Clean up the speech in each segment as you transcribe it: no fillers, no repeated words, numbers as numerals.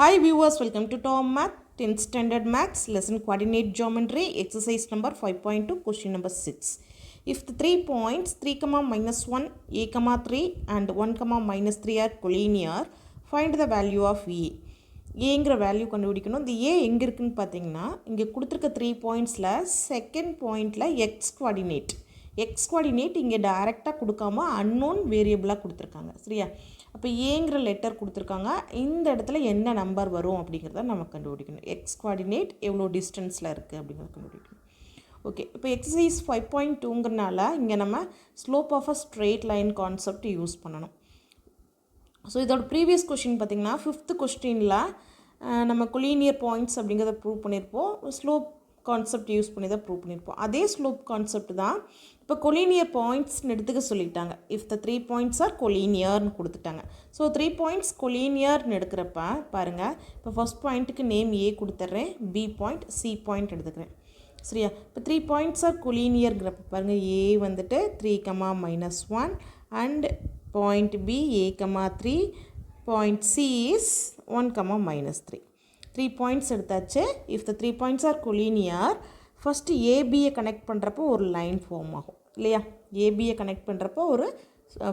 Hi viewers, welcome to Tom Math 10th Standard Maths Lesson Coordinate Geometry Exercise number 5.2 Question number 6. If the 3 points 3, minus 1, a, 3 and 1, minus 3 are collinear, find the value of a. ஏங்கிற value கண்டுபிடிக்கணும். இந்த ஏ எங்கே இருக்குன்னு பார்த்தீங்கன்னா இங்கே கொடுத்துருக்க 3 பாயிண்ட்ஸில் second பாயிண்டில் X coordinate இங்கே டைரெக்டாக கொடுக்காம அன்னோன் வேரியபிளாக கொடுத்துருக்காங்க. சரியா? அப்போ ஏங்கிற லெட்டர் கொடுத்துருக்காங்க. இந்த இடத்துல என்ன நம்பர் வரும் அப்படிங்கிறத நம்ம கண்டுபிடிக்கணும். எக்ஸ் கோஆர்டினேட் எவ்வளோ டிஸ்டன்ஸில் இருக்குது அப்படிங்கிறத கண்டுபிடிக்கணும். ஓகே, இப்போ எக்ஸசைஸ் 5.2ங்கிறனால இங்கே நம்ம slope of a straight line concept use பண்ணணும். ஸோ இதோட ப்ரீவியஸ் கொஷின் பார்த்திங்கன்னா 5th கொஸ்டினில் நம்ம கொலீனியர் பாயிண்ட்ஸ் அப்படிங்கிறத ப்ரூவ் பண்ணியிருப்போம். ஸ்லோப் கான்செப்ட் யூஸ் பண்ணி தான் ப்ரூவ் பண்ணியிருப்போம். அதே ஸ்லோப் கான்செப்ட் தான் இப்போ கொலீனியர் பாயிண்ட்ஸ்னு எடுத்துக்க சொல்லிட்டாங்க. இஃப் த 3 பாயிண்ட்ஸ் ஆர் கொலீனியர்னு கொடுத்துட்டாங்க. ஸோ 3 பாயிண்ட்ஸ் கொலீனியர்னு எடுக்கிறப்ப பாருங்கள், இப்போ ஃபஸ்ட் பாயிண்ட்டுக்கு நேம் ஏ கொடுத்துட்றேன், பி பாயிண்ட், சி பாயிண்ட் எடுத்துக்கிறேன். சரியா? இப்போ 3 பாயிண்ட்ஸ் ஆர் கொலீனியர்ங்கிறப்ப பாருங்கள், ஏ வந்துட்டு 3, -1 and point B a, 3, point C is 1, -3. 3 points எடுத்தாச்சு. If the 3 points are collinear, first ABயை கனெக்ட் பண்ணுறப்போ ஒரு லைன் ஃபார்ம் ஆகும் இல்லையா? ஏபியை கனெக்ட் பண்ணுறப்போ ஒரு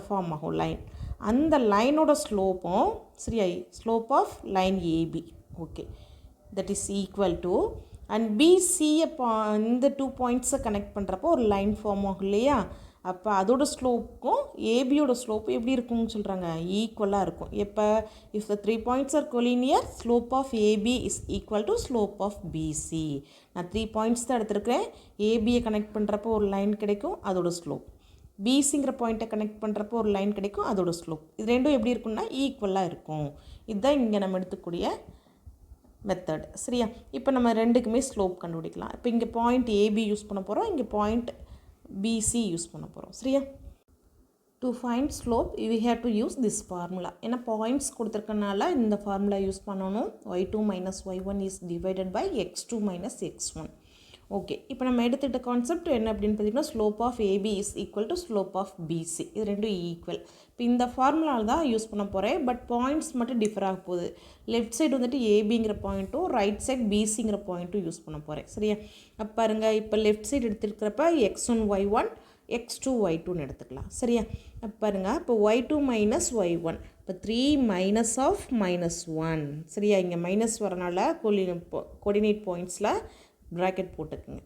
ஃபார்ம் ஆகும் லைன். அந்த லைனோட ஸ்லோப்பும் சரியா, slope of line AB, okay, that is equal to and பிசியை இந்த 2 பாயிண்ட்ஸை கனெக்ட் பண்ணுறப்போ ஒரு லைன் ஃபார்ம் ஆகும் இல்லையா? அப்போ அதோட ஸ்லோப்புக்கும் ஏபியோட ஸ்லோப்பு எப்படி இருக்கும்னு சொல்கிறாங்க, ஈக்குவலாக இருக்கும். எப்போ if the 3 points are collinear, slope of AB is equal to slope of BC. நான் 3 பாயிண்ட்ஸ் தான் எடுத்துருக்கிறேன். ஏபியை கனெக்ட் பண்ணுறப்போ ஒரு லைன் கிடைக்கும், அதோட ஸ்லோப். பிசிங்கிற பாயிண்ட்டை கனெக்ட் பண்ணுறப்போ ஒரு லைன் கிடைக்கும், அதோட ஸ்லோப். இது ரெண்டும் எப்படி இருக்கும்னா ஈக்குவலாக இருக்கும். இதுதான் இங்கே நம்ம எடுத்துக்கூடிய மெத்தட். சரியா? இப்போ நம்ம ரெண்டுக்குமே ஸ்லோப் கண்டுபிடிக்கலாம். இப்போ இங்கே பாயிண்ட் ஏபி யூஸ் பண்ண போகிறோம், இங்கே பாயிண்ட் BC யூஸ் பண்ண போகிறோம். சரியா? To find slope we have to use this formula. ஏன்னா பாயிண்ட்ஸ் கொடுத்துருக்கனால இந்த ஃபார்முலா யூஸ் பண்ணணும். y2 - y1 is divided by x2 - x1. Okay, இப்போ நம்ம எடுத்துக்கிட்ட கான்செப்ட் என்ன அப்படின்னு பார்த்தீங்கன்னா, slope of AB is equal to slope of BC. இது ரெண்டும் ஈக்குவல். இப்போ இந்த ஃபார்முலாவில் தான் யூஸ் பண்ண போகிறேன். பட் பாயிண்ட்ஸ் மட்டும் டிஃபர் ஆக போகுது. லெஃப்ட் சைடு வந்துட்டு ஏபிங்கிற பாயிண்ட்டும் ரைட் சைடு பிசிங்கிற பாயிண்ட்டும் யூஸ் பண்ண போகிறேன். சரியா? அப்போ பாருங்கள், இப்போ left side எடுத்துருக்கிறப்ப x1 y1 x2 y2ன்னு எடுத்துக்கலாம். சரியா? அப்போ பாருங்கள், இப்போ y2 - y1, இப்போ 3 மைனஸ் ஆஃப் -1. சரியா? இங்கே மைனஸ் வரனால கோஆர்டினேட் பாயிண்ட்ஸில் bracket போட்டுக்குங்க,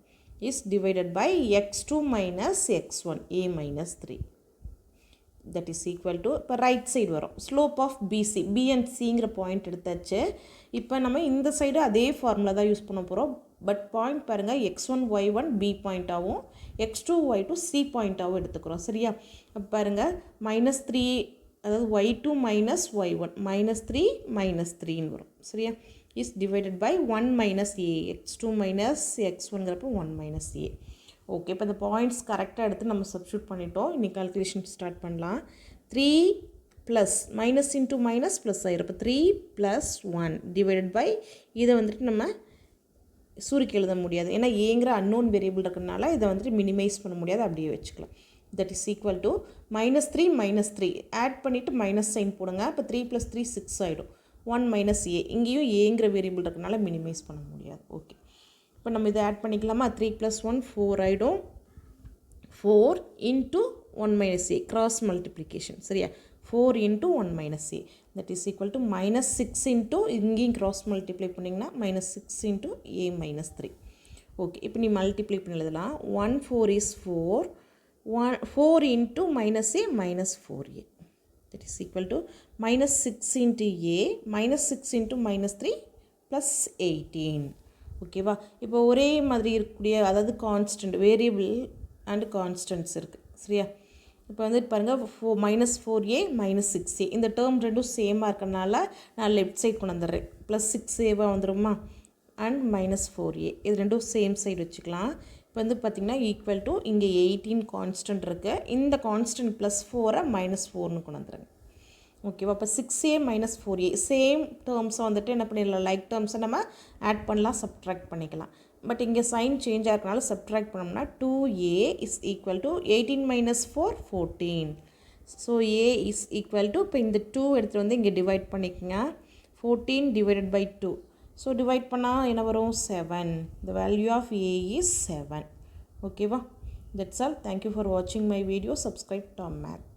is divided by x2 - x1 a - 3, that is equal to இப்போ ரைட் சைடு வரும் slope of BC, B and சிங்கிற பாயிண்ட் எடுத்தாச்சு. இப்போ நம்ம இந்த சைடு அதே ஃபார்முலா தான் யூஸ் பண்ண போகிறோம். பட் பாயிண்ட் பாருங்கள், x1 y1 B பாயிண்ட்டாகவும் x2 y2 C பாயிண்ட்டாகவும் எடுத்துக்கிறோம். சரியா? அப்போ பாருங்கள், -3, அதாவது y2 - y1 -3 -3ன்னு வரும். சரியா? is divided by 1 - a, x2 - x1ங்கிறப்போ 1 - a. Okay, இப்போ இந்த பாயிண்ட்ஸ் கரெக்டாக எடுத்து நம்ம சப்ஸ்டியூட் பண்ணிட்டோம். இன்றைக்கி கால்குலேஷன் ஸ்டார்ட் பண்ணலாம். 3 plus minus into minus plus ஆயிரும். இப்போ 3 + 1 டிவைடட் பை இதை வந்துட்டு நம்ம சுருக்கி எழுத முடியாது. ஏன்னா ஏங்கிற அன்னோன் வேரியபிள் இருக்கிறதுனால இதை வந்துட்டு மினிமைஸ் பண்ண முடியாது, அப்படியே வச்சுக்கலாம். That is equal to -3 -3 add பண்ணிவிட்டு மைனஸ் சைன் போடுங்க. இப்போ 3 + 3 6 ஆகிடும். 1 - a, இங்கேயும் ஏங்கிற வேரியபிள் இருக்கனால மினிமைஸ் பண்ண முடியாது. ஓகே, இப்போ நம்ம இதை ஆட் பண்ணிக்கலாமா? 3 + 1 4 ஆகிடும். 4 × 1 - a கிராஸ் மல்டிப்ளிகேஷன். சரியா? 4 × 1 - a, that is equal to -6 into இங்கேயும் கிராஸ் மல்டிப்ளை பண்ணிங்கன்னா -6 × a - 3. ஓகே, இப்போ நீ மல்டிப்ளை பண்ணி எழுதலாம். 1 4 is 4, 4 × -a -4a. That is equal to -6 into a -6 into -3 plus 18. ஓகேவா? இப்போ ஒரே மாதிரி இருக்கக்கூடிய, அதாவது கான்ஸ்டன்ட், வேரியபிள் அண்ட் கான்ஸ்டன்ட்ஸ் இருக்குது. சரியா? இப்போ வந்துட்டு பாருங்கள், -4a -6a இந்த டேர்ம் ரெண்டும் சேமாக இருக்கிறனால நான் லெஃப்ட் சைட் கொண்டு வந்துடுறேன். +6a வந்துடுமா, அண்ட் -4a இது ரெண்டும் சேம் சைடு வச்சுக்கலாம். இப்போ வந்து பார்த்திங்கன்னா ஈக்குவல் டு இங்கே 18 கான்ஸ்டன்ட் இருக்குது. இந்த கான்ஸ்டன்ட் +4 -4ன்னு கொண்டு வந்துடுங்க. ஓகேவா? அப்போ 6a - 4a சேம் டேர்ம்ஸை வந்துட்டு என்ன பண்ணிடலாம், லைக் டேர்ம்ஸை நம்ம ஆட் பண்ணலாம், சப்ட்ராக்ட் பண்ணிக்கலாம். பட் இங்கே சைன் சேஞ்ச் ஆகிறதுனால சப்ட்ராக்ட் பண்ணோம்னா 2a is equal to 18 - 4 14. So a is equal to, இப்போ இந்த 2 எடுத்துகிட்டு வந்து இங்கே டிவைட் பண்ணிக்கோங்க. 14 divided by 2. So divide பண்ணால் என்ன வரும் 7. The value of A is 7. ஓகேவா? That's all. Thank you for watching my video. Subscribe Tom Math.